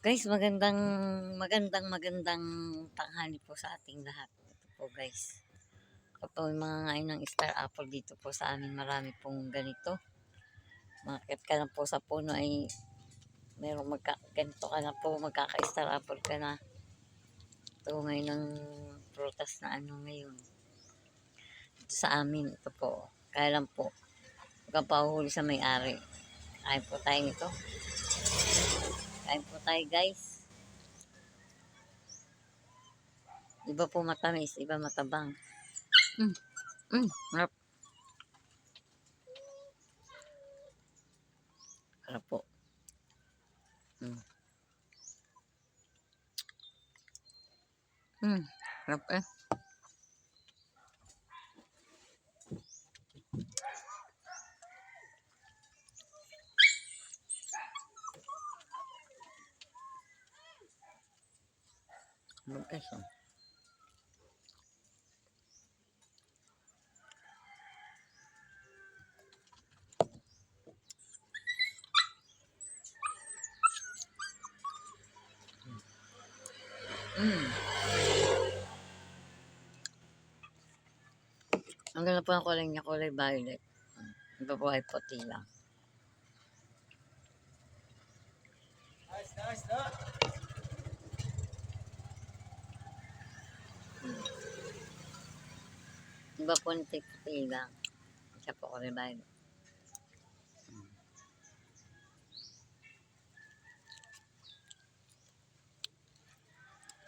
Guys, magandang tanghali po sa ating lahat. Ito po guys. Ito po yung mga ngayon ng star apple dito po sa amin. Marami pong ganito. Makakit ka na po sa puno ay merong ganito ka na po, magkaka-star apple ka na. Ito ngayon ng prutas na ngayon. Ito sa amin, ito po. Kaya lang po, magkapahuhuli sa may-ari. Kain po tayo nito. Kain po tayo guys. Iba po matamis, iba matabang. Harap. Harap po. Harap eh. Harap guys oh. Ang ganda po ang kulay niya, kulay violet. Iba po ay puti lang. Nice. Iba po puti lang. Siya po kulay violet.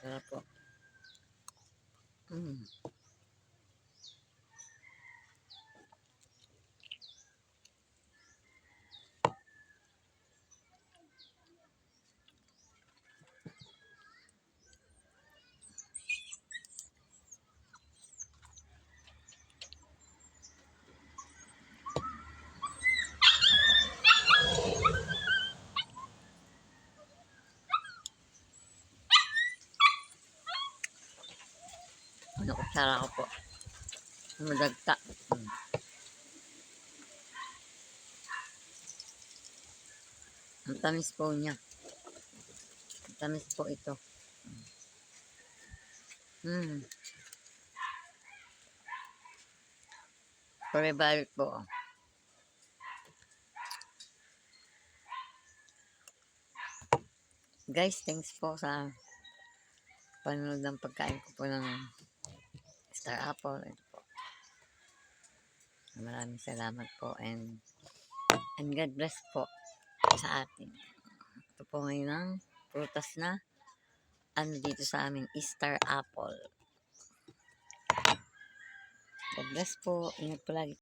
Sarap po. Kutsara ko po. Madagta. Ang tamis po niya. Ang tamis po ito. Kulay violet po. Guys, thanks po sa panonood ng pagkain ko po ng star apple. Ito po. Maraming salamat po and God bless po sa atin. Ito po ngayon ang prutas na dito sa aming star apple. God bless po. Ingat po lagi.